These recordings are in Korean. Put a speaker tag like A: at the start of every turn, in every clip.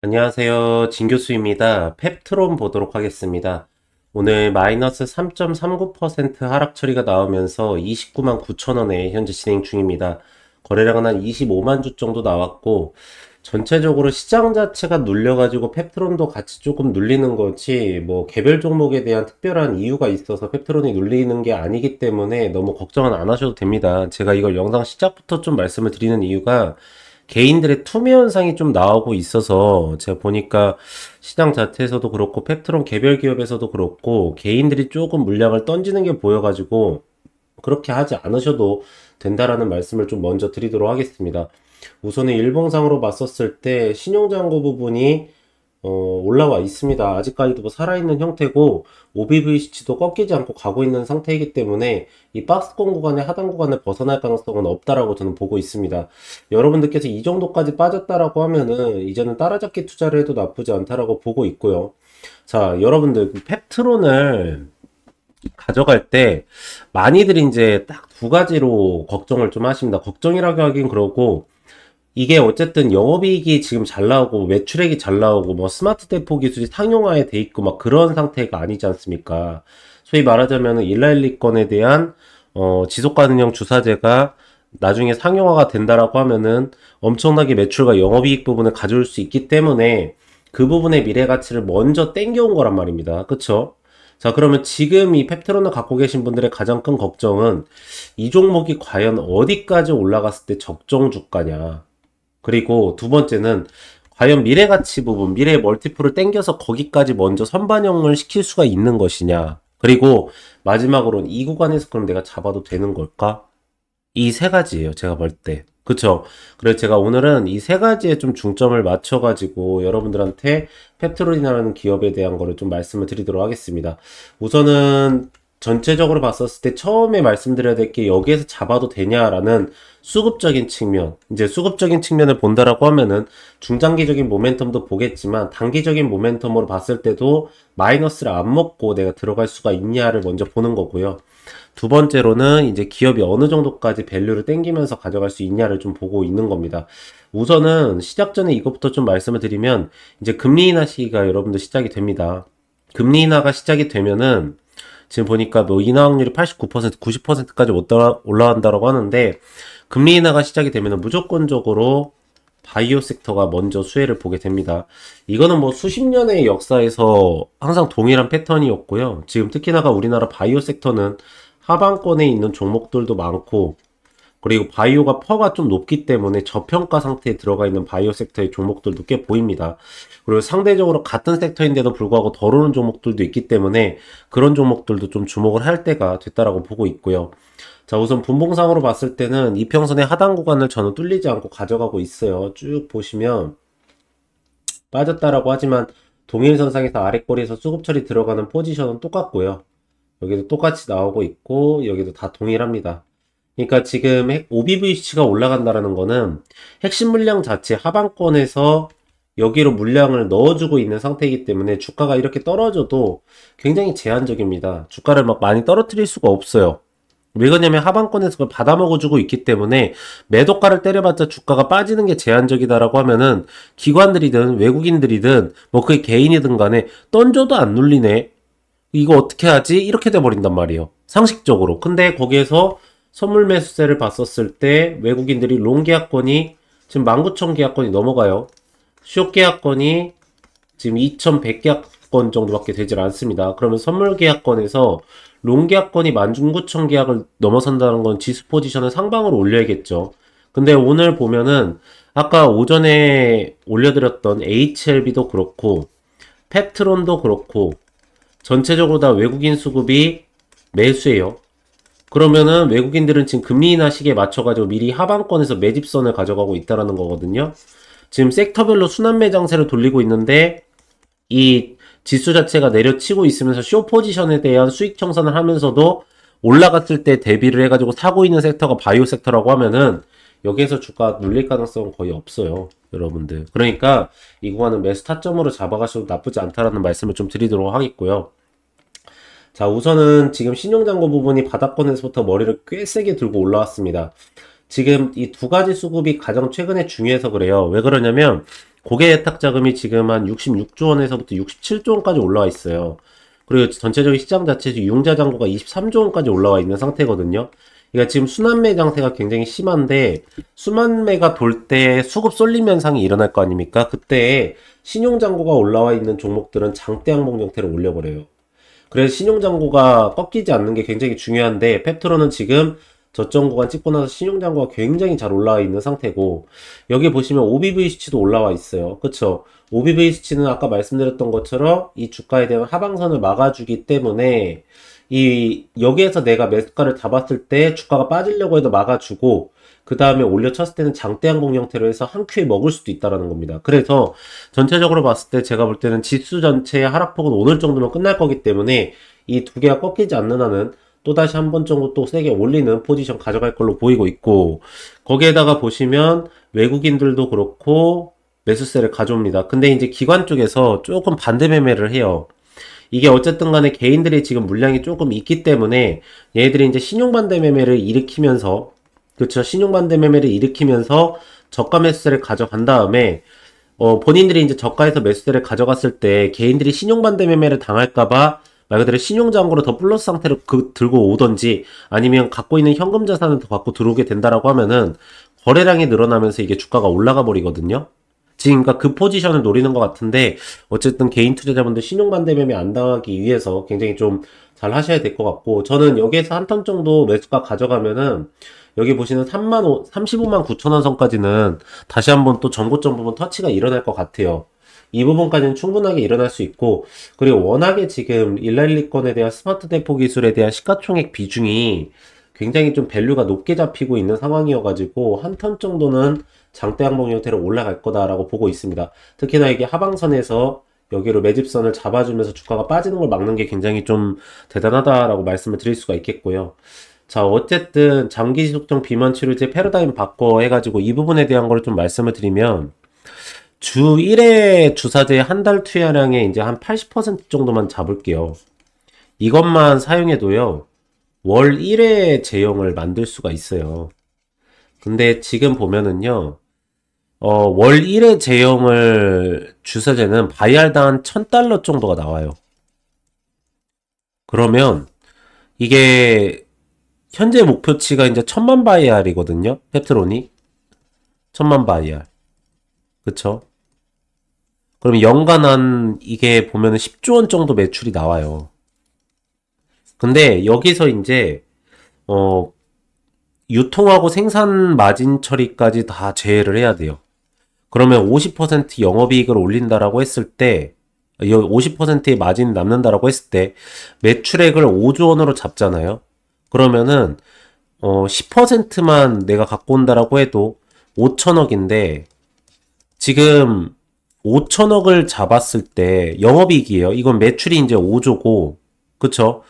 A: 안녕하세요. 진 교수입니다. 펩트론 보도록 하겠습니다. 오늘 마이너스 3.39% 하락 처리가 나오면서 29만 9천 원에 현재 진행 중입니다. 거래량은 한 25만 주 정도 나왔고, 전체적으로 시장 자체가 눌려가지고 펩트론도 같이 조금 눌리는 거지, 뭐 개별 종목에 대한 특별한 이유가 있어서 펩트론이 눌리는 게 아니기 때문에 너무 걱정은 안 하셔도 됩니다. 제가 이걸 영상 시작부터 좀 말씀을 드리는 이유가 개인들의 투매 현상이 좀 나오고 있어서 제가 보니까 시장 자체에서도 그렇고 펩트론 개별 기업에서도 그렇고 개인들이 조금 물량을 던지는 게 보여가지고 그렇게 하지 않으셔도 된다라는 말씀을 좀 먼저 드리도록 하겠습니다. 우선은 일봉상으로 봤었을 때 신용잔고 부분이 올라와 있습니다. 아직까지도 뭐 살아있는 형태고 OBVC도 꺾이지 않고 가고 있는 상태이기 때문에 이 박스권 구간의 하단 구간을 벗어날 가능성은 없다라고 저는 보고 있습니다. 여러분들께서 이 정도까지 빠졌다라고 하면은 이제는 따라잡기 투자를 해도 나쁘지 않다라고 보고 있고요. 자, 여러분들 펩트론을 가져갈 때 많이들 이제 딱 두 가지로 걱정을 좀 하십니다. 걱정이라고 하긴 그러고 이게 어쨌든 영업이익이 지금 잘 나오고 매출액이 잘 나오고 뭐 스마트 대포 기술이 상용화에 돼 있고 막 그런 상태가 아니지 않습니까? 소위 말하자면 일라일리건에 대한 지속 가능형 주사제가 나중에 상용화가 된다라고 하면은 엄청나게 매출과 영업이익 부분을 가져올 수 있기 때문에 그 부분의 미래 가치를 먼저 땡겨온 거란 말입니다. 그쵸? 자, 그러면 지금 이 펩트론을 갖고 계신 분들의 가장 큰 걱정은 이 종목이 과연 어디까지 올라갔을 때 적정 주가냐? 그리고 두 번째는 과연 미래 가치 부분, 미래 멀티플을 땡겨서 거기까지 먼저 선반영을 시킬 수가 있는 것이냐. 그리고 마지막으로는 이 구간에서 그럼 내가 잡아도 되는 걸까? 이 세 가지예요. 제가 볼 때. 그쵸? 그래서 제가 오늘은 이 세 가지에 좀 중점을 맞춰가지고 여러분들한테 펩트론이라는 기업에 대한 거를 좀 말씀을 드리도록 하겠습니다. 우선은 전체적으로 봤었을 때 처음에 말씀드려야 될 게 여기에서 잡아도 되냐라는 수급적인 측면. 이제 수급적인 측면을 본다라고 하면은 중장기적인 모멘텀도 보겠지만 단기적인 모멘텀으로 봤을 때도 마이너스를 안 먹고 내가 들어갈 수가 있냐를 먼저 보는 거고요. 두 번째로는 이제 기업이 어느 정도까지 밸류를 땡기면서 가져갈 수 있냐를 좀 보고 있는 겁니다. 우선은 시작 전에 이것부터 좀 말씀을 드리면 이제 금리 인하 시기가 여러분들 시작이 됩니다. 금리 인하가 시작이 되면은 지금 보니까 뭐 인하 확률이 89%, 90%까지 올라간다라고 하는데 금리 인하가 시작이 되면 무조건적으로 바이오 섹터가 먼저 수혜를 보게 됩니다. 이거는 뭐 수십 년의 역사에서 항상 동일한 패턴이었고요. 지금 특히나가 우리나라 바이오 섹터는 하방권에 있는 종목들도 많고 그리고 바이오가 퍼가 좀 높기 때문에 저평가 상태에 들어가 있는 바이오 섹터의 종목들도 꽤 보입니다. 그리고 상대적으로 같은 섹터인데도 불구하고 덜 오른 종목들도 있기 때문에 그런 종목들도 좀 주목을 할 때가 됐다라고 보고 있고요. 자, 우선 분봉상으로 봤을 때는 이평선의 하단 구간을 저는 뚫리지 않고 가져가고 있어요. 쭉 보시면 빠졌다라고 하지만 동일선상에서 아랫꼬리에서 수급처리 들어가는 포지션은 똑같고요. 여기도 똑같이 나오고 있고 여기도 다 동일합니다. 그러니까 지금 OBVC가 올라간다라는 거는 핵심 물량 자체 하방권에서 여기로 물량을 넣어주고 있는 상태이기 때문에 주가가 이렇게 떨어져도 굉장히 제한적입니다. 주가를 막 많이 떨어뜨릴 수가 없어요. 왜 그러냐면 하방권에서 그걸 받아먹어주고 있기 때문에 매도가를 때려봤자 주가가 빠지는 게 제한적이다라고 하면은 기관들이든 외국인들이든 뭐 그게 개인이든 간에 던져도 안 눌리네. 이거 어떻게 하지? 이렇게 돼버린단 말이에요. 상식적으로. 근데 거기에서 선물 매수세를 봤었을 때 외국인들이 롱 계약권이 지금 19,000 계약권이 넘어가요. 숏 계약권이 지금 2,100 계약권 정도밖에 되질 않습니다. 그러면 선물 계약권에서 롱 계약권이 19,000 계약을 넘어선다는 건 지수 포지션을 상방으로 올려야겠죠. 근데 오늘 보면은 아까 오전에 올려드렸던 HLB도 그렇고 펩트론도 그렇고 전체적으로 다 외국인 수급이 매수예요. 그러면은 외국인들은 지금 금리 인하 시기에 맞춰가지고 미리 하방권에서 매집선을 가져가고 있다라는 거거든요. 지금 섹터별로 순환 매장세를 돌리고 있는데 이 지수 자체가 내려치고 있으면서 쇼 포지션에 대한 수익 청산을 하면서도 올라갔을 때 대비를 해가지고 사고 있는 섹터가 바이오 섹터라고 하면은 여기에서 주가 눌릴 가능성은 거의 없어요. 여러분들. 그러니까 이 구간은 매수 타점으로 잡아가셔도 나쁘지 않다라는 말씀을 좀 드리도록 하겠고요. 자, 우선은 지금 신용잔고 부분이 바닥권에서부터 머리를 꽤 세게 들고 올라왔습니다. 지금 이 두 가지 수급이 가장 최근에 중요해서 그래요. 왜 그러냐면 고객 예탁 자금이 지금 한 66조 원에서부터 67조 원까지 올라와 있어요. 그리고 전체적인 시장 자체에서 융자 잔고가 23조 원까지 올라와 있는 상태거든요. 그러니까 지금 순환매 장세가 굉장히 심한데, 순환매가 돌 때 수급 쏠림 현상이 일어날 거 아닙니까? 그때 신용잔고가 올라와 있는 종목들은 장대 항목 형태로 올려버려요. 그래서 신용잔고가 꺾이지 않는 게 굉장히 중요한데, 펩트론은 지금 저점 구간 찍고 나서 신용잔고가 굉장히 잘 올라와 있는 상태고, 여기 보시면 OBV 수치도 올라와 있어요. 그쵸? OBV 수치는 아까 말씀드렸던 것처럼 이 주가에 대한 하방선을 막아주기 때문에, 여기에서 내가 매수가를 잡았을 때 주가가 빠지려고 해도 막아주고, 그 다음에 올려쳤을 때는 장대 항공 형태로 해서 한 큐에 먹을 수도 있다라는 겁니다. 그래서 전체적으로 봤을 때 제가 볼 때는 지수 전체의 하락폭은 오늘 정도면 끝날 거기 때문에 이 두 개가 꺾이지 않는 한은 또다시 한 번 정도 또 세게 올리는 포지션 가져갈 걸로 보이고 있고, 거기에다가 보시면 외국인들도 그렇고 매수세를 가져옵니다. 근데 이제 기관 쪽에서 조금 반대 매매를 해요. 이게 어쨌든 간에 개인들이 지금 물량이 조금 있기 때문에 얘네들이 이제 신용반대 매매를 일으키면서, 그렇죠, 신용반대 매매를 일으키면서 저가 매수세를 가져간 다음에 본인들이 이제 저가에서 매수세를 가져갔을 때 개인들이 신용반대 매매를 당할까봐 말 그대로 신용장고로 더 플러스 상태로 들고 오던지, 아니면 갖고 있는 현금 자산을 더 갖고 들어오게 된다라고 하면은 거래량이 늘어나면서 이게 주가가 올라가 버리거든요. 지금 그러니까 그 포지션을 노리는 것 같은데, 어쨌든 개인 투자자분들 신용반대 매매 안 당하기 위해서 굉장히 좀 잘 하셔야 될 것 같고, 저는 여기에서 한 턴 정도 매수가 가져가면은 여기 보시는 35만 9천 원 선까지는 다시 한번 또 전고점 부분 터치가 일어날 것 같아요. 이 부분까지는 충분하게 일어날 수 있고, 그리고 워낙에 지금 일라일리건에 대한 스마트 대포 기술에 대한 시가총액 비중이 굉장히 좀 밸류가 높게 잡히고 있는 상황이어가지고 한 턴 정도는 장대 항목 형태로 올라갈 거다라고 보고 있습니다. 특히나 이게 하방선에서 여기로 매집선을 잡아주면서 주가가 빠지는 걸 막는 게 굉장히 좀 대단하다라고 말씀을 드릴 수가 있겠고요. 자, 어쨌든 장기지속성 비만 치료제 패러다임 바꿔 해가지고 이 부분에 대한 걸 좀 말씀을 드리면, 주 1회 주사제 한 달 투여량의 이제 한 80% 정도만 잡을게요. 이것만 사용해도요, 월 1회 제형을 만들 수가 있어요. 근데 지금 보면은요, 월 1회 제형을 주사제는 바이알당 한 1000달러 정도가 나와요. 그러면 이게 현재 목표치가 이제 1000만 바이알이거든요. 펩트론이 1000만 바이알. 그쵸? 그럼 연간 한 이게 보면은 10조 원 정도 매출이 나와요. 근데 여기서 이제 유통하고 생산 마진 처리까지 다 제외를 해야 돼요. 그러면 50% 영업이익을 올린다라고 했을 때, 50%의 마진이 남는다라고 했을 때 매출액을 5조 원으로 잡잖아요. 그러면은 10%만 내가 갖고 온다라고 해도 5천억인데, 지금 5천억을 잡았을 때 영업이익이에요. 이건 매출이 이제 5조고, 그쵸?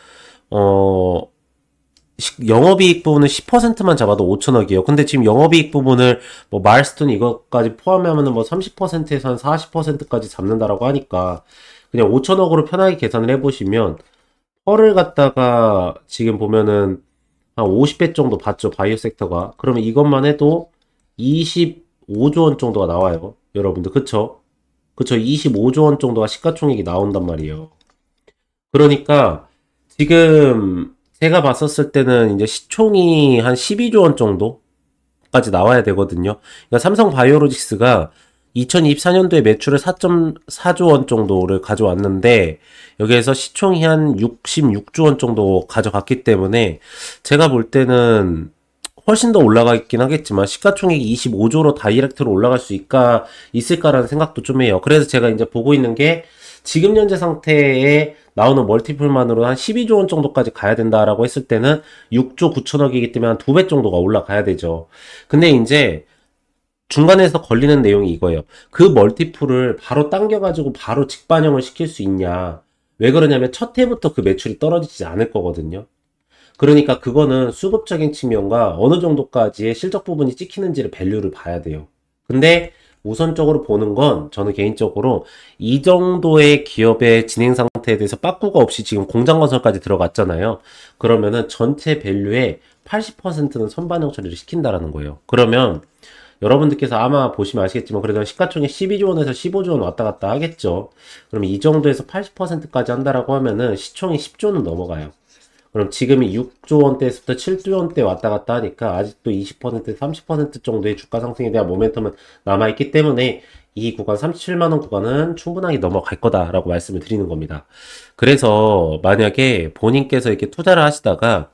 A: 영업이익 부분은 10%만 잡아도 5천억이에요. 근데 지금 영업이익 부분을 뭐 마일스톤 이것까지 포함하면은 뭐 30%에서 한 40%까지 잡는다라고 하니까 그냥 5천억으로 편하게 계산을 해보시면, 펄을 갖다가 지금 보면은 한 50배 정도 받죠, 바이오 섹터가. 그러면 이것만 해도 25조 원 정도가 나와요, 여러분들. 그쵸? 그쵸? 25조 원 정도가 시가총액이 나온단 말이에요. 그러니까 지금 제가 봤었을 때는 이제 시총이 한 12조 원 정도까지 나와야 되거든요. 그러니까 삼성 바이오로직스가 2024년도에 매출을 4.4조 원 정도를 가져왔는데, 여기에서 시총이 한 66조 원 정도 가져갔기 때문에 제가 볼 때는 훨씬 더 올라가긴 하겠지만 시가총액이 25조로 다이렉트로 올라갈 수 있을까라는 생각도 좀 해요. 그래서 제가 이제 보고 있는 게, 지금 현재 상태에 나오는 멀티플만으로 한 12조 원 정도까지 가야 된다라고 했을 때는 6조 9천억이기 때문에 한 2배 정도가 올라가야 되죠. 근데 이제 중간에서 걸리는 내용이 이거예요. 그 멀티플을 바로 당겨가지고 바로 직반영을 시킬 수 있냐. 왜 그러냐면 첫 해부터 그 매출이 떨어지지 않을 거거든요. 그러니까 그거는 수급적인 측면과 어느 정도까지의 실적 부분이 찍히는지를 밸류를 봐야 돼요. 근데 우선적으로 보는 건, 저는 개인적으로 이 정도의 기업의 진행 상태에 대해서 빠꾸가 없이 지금 공장 건설까지 들어갔잖아요. 그러면은 전체 밸류의 80%는 선반영 처리를 시킨다라는 거예요. 그러면 여러분들께서 아마 보시면 아시겠지만 그래도 시가총액 12조 원에서 15조 원 왔다 갔다 하겠죠. 그럼 이 정도에서 80%까지 한다라고 하면은 시총이 10조는 넘어가요. 그럼 지금이 6조 원대에서부터 7조 원대 왔다 갔다 하니까 아직도 20%, 30% 정도의 주가 상승에 대한 모멘텀은 남아있기 때문에 이 구간 37만원 구간은 충분하게 넘어갈 거다라고 말씀을 드리는 겁니다. 그래서 만약에 본인께서 이렇게 투자를 하시다가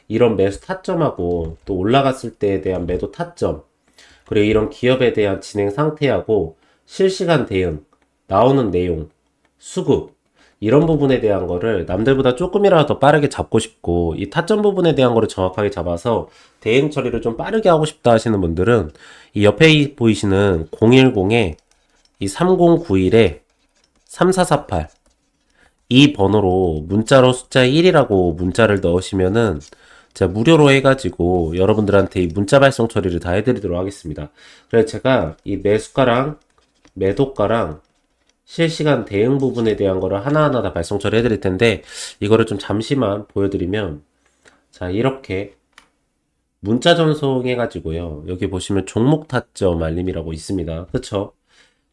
A: 이런 매수 타점하고 또 올라갔을 때에 대한 매도 타점, 그리고 이런 기업에 대한 진행 상태하고 실시간 대응, 나오는 내용, 수급, 이런 부분에 대한 거를 남들보다 조금이라도 더 빠르게 잡고 싶고 이 타점 부분에 대한 거를 정확하게 잡아서 대응 처리를 좀 빠르게 하고 싶다 하시는 분들은 이 옆에 보이시는 010에 이 3091에 3448 이 번호로 문자로 숫자 1이라고 문자를 넣으시면은 제가 무료로 해가지고 여러분들한테 이 문자 발송 처리를 다 해드리도록 하겠습니다. 그래서 제가 이 매수가랑 매도가랑 실시간 대응 부분에 대한 거를 하나하나 다 발송 처리 해드릴 텐데 이거를 좀 잠시만 보여드리면 자 이렇게 문자 전송 해가지고요. 여기 보시면 종목 타점 알림이라고 있습니다. 그쵸?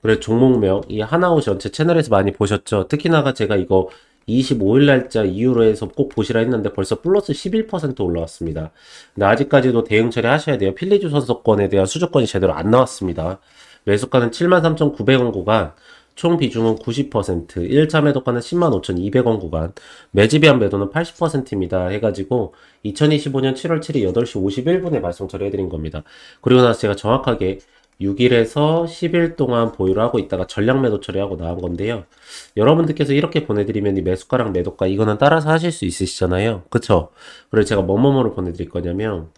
A: 그래 종목명 이 하나오 전체 채널에서 많이 보셨죠? 특히나가 제가 이거 25일 날짜 이후로 해서 꼭 보시라 했는데 벌써 플러스 11% 올라왔습니다. 근데 아직까지도 대응 처리 하셔야 돼요. 필리주 선수권에 대한 수주권이 제대로 안 나왔습니다. 매수가는 73,900원 구간, 총 비중은 90%, 1차 매도가는 105,200원 구간, 매집이한 매도는 80%입니다. 해가지고 2025년 7월 7일 8시 51분에 발송 처리해드린 겁니다. 그리고 나서 제가 정확하게 6일에서 10일 동안 보유를 하고 있다가 전량 매도 처리하고 나온 건데요. 여러분들께서 이렇게 보내드리면 이 매수가랑 매도가 이거는 따라서 하실 수 있으시잖아요. 그쵸? 그래서 제가 뭐뭐뭐를 보내드릴 거냐면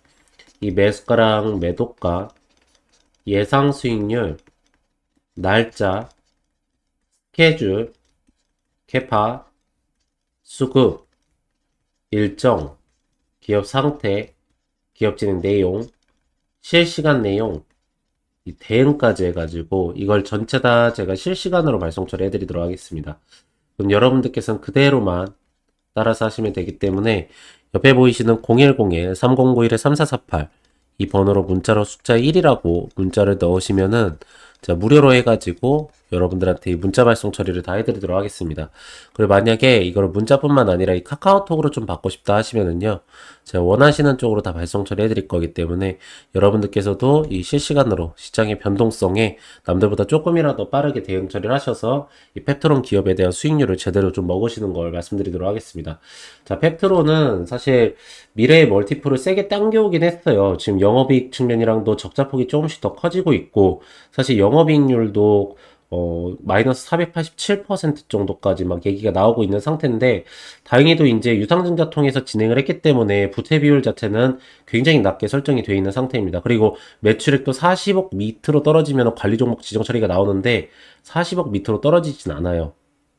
A: 이 매수가랑 매도가 예상 수익률 날짜 스케줄 캐파 수급 일정 기업 상태 기업 진행 내용 실시간 내용 이 대응까지 해가지고 이걸 전체 다 제가 실시간으로 발송 처리 해드리도록 하겠습니다. 그럼 여러분들께서는 그대로만 따라서 하시면 되기 때문에 옆에 보이시는 010에 3091에 3448 이 번호로 문자로 숫자 1이라고 문자를 넣으시면은 자 무료로 해가지고 여러분들한테 이 문자 발송 처리를 다 해드리도록 하겠습니다. 그리고 만약에 이걸 문자뿐만 아니라 이 카카오톡으로 좀 받고 싶다 하시면은요, 제가 원하시는 쪽으로 다 발송 처리 해드릴 거기 때문에 여러분들께서도 이 실시간으로 시장의 변동성에 남들보다 조금이라도 빠르게 대응 처리를 하셔서 이 펩트론 기업에 대한 수익률을 제대로 좀 먹으시는 걸 말씀드리도록 하겠습니다. 자, 펩트론은 사실 미래의 멀티플을 세게 당겨오긴 했어요. 지금 영업이익 측면이랑도 적자폭이 조금씩 더 커지고 있고, 사실 영업이익률도 마이너스 487% 정도까지 막 얘기가 나오고 있는 상태인데, 다행히도 이제 유상증자 통해서 진행을 했기 때문에 부채 비율 자체는 굉장히 낮게 설정이 되어 있는 상태입니다. 그리고 매출액도 40억 밑으로 떨어지면 관리 종목 지정 처리가 나오는데 40억 밑으로 떨어지진 않아요.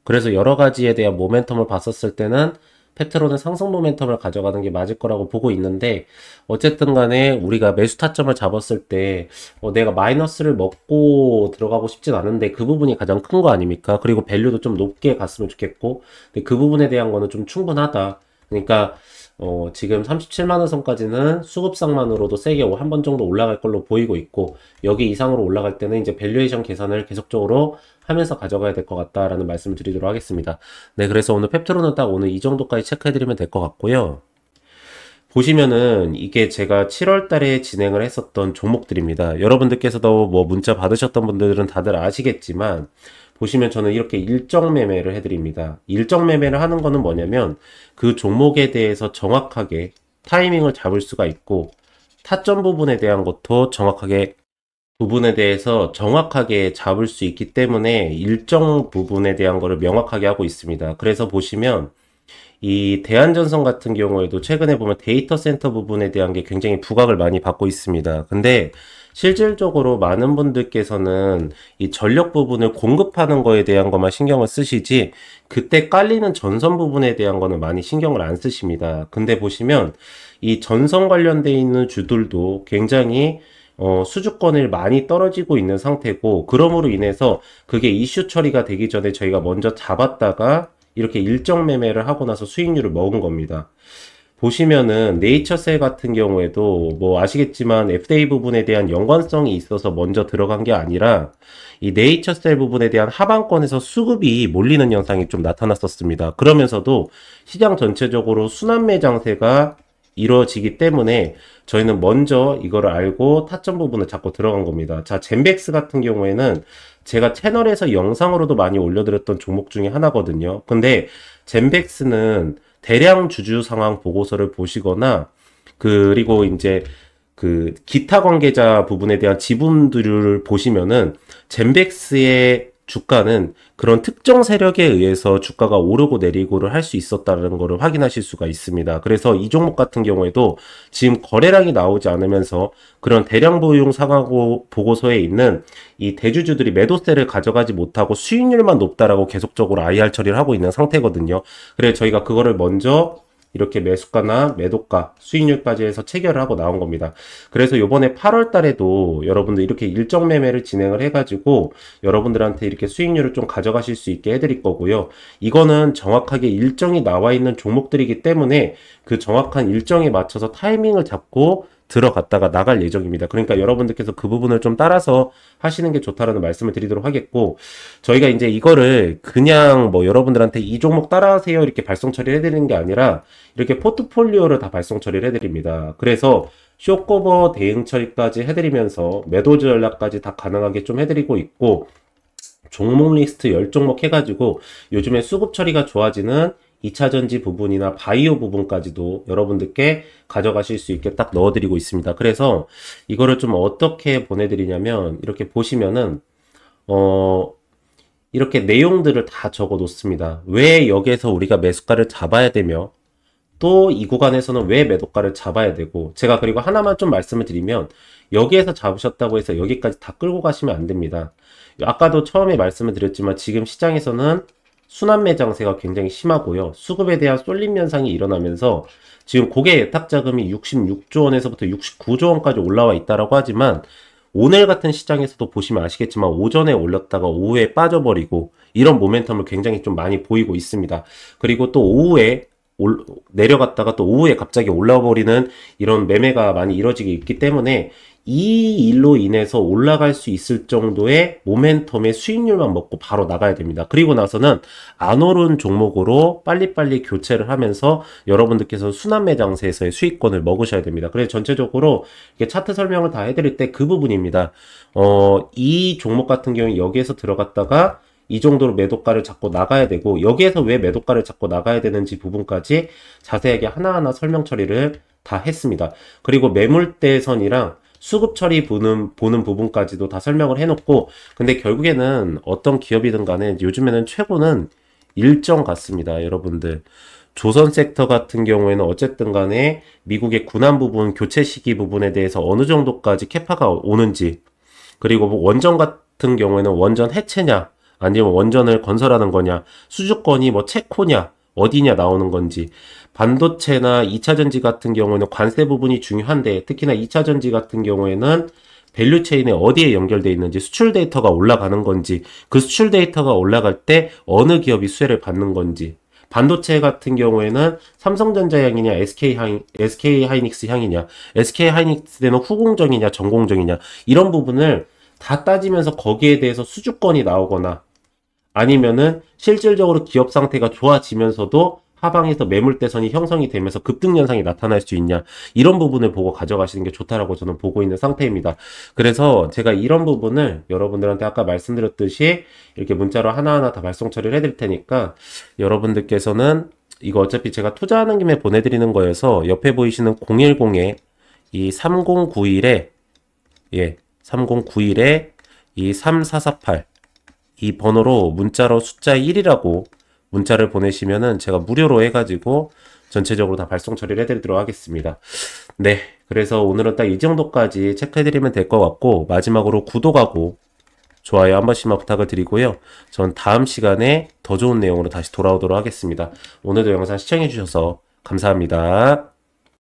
A: 그래서 여러 가지에 대한 모멘텀을 봤었을 때는 펩트론은 상승 모멘텀을 가져가는 게 맞을 거라고 보고 있는데, 어쨌든 간에 우리가 매수 타점을 잡았을 때 내가 마이너스를 먹고 들어가고 싶진 않은데 그 부분이 가장 큰 거 아닙니까? 그리고 밸류도 좀 높게 갔으면 좋겠고, 근데 그 부분에 대한 거는 좀 충분하다. 그러니까 지금 37만원 선까지는 수급상만으로도 세게 한 번 정도 올라갈 걸로 보이고 있고, 여기 이상으로 올라갈 때는 이제 밸류에이션 계산을 계속적으로 하면서 가져가야 될 것 같다라는 말씀을 드리도록 하겠습니다. 네, 그래서 오늘 펩트론은 딱 오늘 이 정도까지 체크해드리면 될 것 같고요. 보시면은 이게 제가 7월 달에 진행을 했었던 종목들입니다. 여러분들께서도 뭐 문자 받으셨던 분들은 다들 아시겠지만, 보시면 저는 이렇게 일정 매매를 해드립니다. 일정 매매를 하는 거는 뭐냐면 그 종목에 대해서 정확하게 타이밍을 잡을 수가 있고, 타점 부분에 대한 것도 정확하게 부분에 대해서 정확하게 잡을 수 있기 때문에 일정 부분에 대한 거를 명확하게 하고 있습니다. 그래서 보시면 이 대한전선 같은 경우에도 최근에 보면 데이터 센터 부분에 대한 게 굉장히 부각을 많이 받고 있습니다. 근데 실질적으로 많은 분들께서는 이 전력 부분을 공급하는 거에 대한 것만 신경을 쓰시지, 그때 깔리는 전선 부분에 대한 거는 많이 신경을 안 쓰십니다. 근데 보시면 이 전선 관련돼 있는 주들도 굉장히 수주권을 많이 떨어지고 있는 상태고, 그러므로 인해서 그게 이슈 처리가 되기 전에 저희가 먼저 잡았다가 이렇게 일정 매매를 하고 나서 수익률을 먹은 겁니다. 보시면은 네이처셀 같은 경우에도 뭐 아시겠지만 FDA 부분에 대한 연관성이 있어서 먼저 들어간 게 아니라 이 네이처셀 부분에 대한 하방권에서 수급이 몰리는 현상이 좀 나타났었습니다. 그러면서도 시장 전체적으로 순환매 장세가 이루어지기 때문에 저희는 먼저 이거를 알고 타점 부분을 잡고 들어간 겁니다. 자, 젠백스 같은 경우에는 제가 채널에서 영상으로도 많이 올려드렸던 종목 중에 하나거든요. 근데 젠백스는 대량 주주 상황 보고서를 보시거나 그리고 이제 그 기타 관계자 부분에 대한 지분들을 보시면은 젠백스의 주가는 그런 특정 세력에 의해서 주가가 오르고 내리고를 할 수 있었다는 것을 확인하실 수가 있습니다. 그래서 이 종목 같은 경우에도 지금 거래량이 나오지 않으면서 그런 대량 보유용 상황 보고서에 있는 이 대주주들이 매도세를 가져가지 못하고 수익률만 높다라고 계속적으로 IR 처리를 하고 있는 상태거든요. 그래서 저희가 그거를 먼저 이렇게 매수가나 매도가, 수익률까지 해서 체결을 하고 나온 겁니다. 그래서 요번에 8월 달에도 여러분들 이렇게 일정 매매를 진행을 해가지고 여러분들한테 이렇게 수익률을 좀 가져가실 수 있게 해드릴 거고요. 이거는 정확하게 일정이 나와 있는 종목들이기 때문에 그 정확한 일정에 맞춰서 타이밍을 잡고 들어갔다가 나갈 예정입니다. 그러니까 여러분들께서 그 부분을 좀 따라서 하시는 게 좋다라는 말씀을 드리도록 하겠고, 저희가 이제 이거를 그냥 뭐 여러분들한테 이 종목 따라하세요 이렇게 발송 처리를 해드리는 게 아니라 이렇게 포트폴리오를 다 발송 처리를 해드립니다. 그래서 쇼커버 대응 처리까지 해드리면서 매도 전략까지 다 가능하게 좀 해드리고 있고, 종목 리스트 10종목 해가지고 요즘에 수급 처리가 좋아지는 2차전지 부분이나 바이오 부분까지도 여러분들께 가져가실 수 있게 딱 넣어드리고 있습니다. 그래서 이거를 좀 어떻게 보내드리냐면 이렇게 보시면은 이렇게 내용들을 다 적어 놓습니다. 왜 여기에서 우리가 매수가를 잡아야 되며 또 이 구간에서는 왜 매도가를 잡아야 되고, 제가 그리고 하나만 좀 말씀을 드리면 여기에서 잡으셨다고 해서 여기까지 다 끌고 가시면 안 됩니다. 아까도 처음에 말씀을 드렸지만 지금 시장에서는 순환매 장세가 굉장히 심하고요. 수급에 대한 쏠림 현상이 일어나면서 지금 고객 예탁 자금이 66조 원에서부터 69조 원까지 올라와 있다라고 하지만 오늘 같은 시장에서도 보시면 아시겠지만 오전에 올렸다가 오후에 빠져버리고 이런 모멘텀을 굉장히 좀 많이 보이고 있습니다. 그리고 또 오후에 내려갔다가 또 오후에 갑자기 올라와 버리는 이런 매매가 많이 이루어지게 있기 때문에 이 일로 인해서 올라갈 수 있을 정도의 모멘텀의 수익률만 먹고 바로 나가야 됩니다. 그리고 나서는 안 오른 종목으로 빨리빨리 교체를 하면서 여러분들께서 순환매 장세에서의 수익권을 먹으셔야 됩니다. 그래서 전체적으로 이렇게 차트 설명을 다 해드릴 때 그 부분입니다. 이 종목 같은 경우에 여기에서 들어갔다가 이 정도로 매도가를 잡고 나가야 되고, 여기에서 왜 매도가를 잡고 나가야 되는지 부분까지 자세하게 하나하나 설명 처리를 다 했습니다. 그리고 매물대선이랑 수급 처리 보는 부분까지도 다 설명을 해놓고, 근데 결국에는 어떤 기업이든 간에 요즘에는 최고는 일정 같습니다. 여러분들 조선 섹터 같은 경우에는 어쨌든 간에 미국의 군안 부분, 교체 시기 부분에 대해서 어느 정도까지 캐파가 오는지, 그리고 뭐 원전 같은 경우에는 원전 해체냐 아니면 원전을 건설하는 거냐, 수주권이 뭐 체코냐 어디냐 나오는 건지, 반도체나 2차전지 같은 경우에는 관세 부분이 중요한데 특히나 2차전지 같은 경우에는 밸류체인에 어디에 연결되어 있는지, 수출 데이터가 올라가는 건지, 그 수출 데이터가 올라갈 때 어느 기업이 수혜를 받는 건지, 반도체 같은 경우에는 삼성전자 향이냐 SK 하이닉스 향이냐, SK 하이닉스는 후공정이냐 전공정이냐, 이런 부분을 다 따지면서 거기에 대해서 수주권이 나오거나 아니면은 실질적으로 기업 상태가 좋아지면서도 하방에서 매물대선이 형성이 되면서 급등 현상이 나타날 수 있냐, 이런 부분을 보고 가져가시는 게 좋다라고 저는 보고 있는 상태입니다. 그래서 제가 이런 부분을 여러분들한테 아까 말씀드렸듯이 이렇게 문자로 하나하나 다 발송 처리를 해드릴 테니까 여러분들께서는 이거 어차피 제가 투자하는 김에 보내드리는 거여서 옆에 보이시는 010에 이 3091에 3091에 이 3448 이 번호로 문자로 숫자 1이라고 문자를 보내시면은 제가 무료로 해가지고 전체적으로 다 발송 처리를 해드리도록 하겠습니다. 네, 그래서 오늘은 딱 이 정도까지 체크해드리면 될 것 같고, 마지막으로 구독하고 좋아요 한 번씩만 부탁을 드리고요. 전 다음 시간에 더 좋은 내용으로 다시 돌아오도록 하겠습니다. 오늘도 영상 시청해주셔서 감사합니다.